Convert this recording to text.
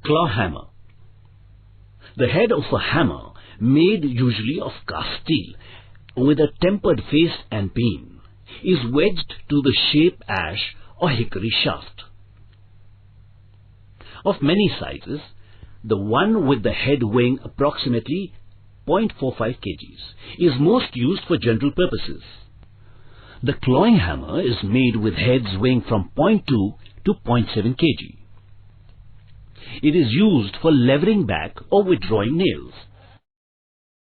Claw hammer. The head of a hammer, made usually of cast steel, with a tempered face and beam, is wedged to the shape ash or hickory shaft. Of many sizes, the one with the head weighing approximately 0.45 kgs is most used for general purposes. The clawing hammer is made with heads weighing from 0.2 to 0.7 kg. It is used for levering back or withdrawing nails.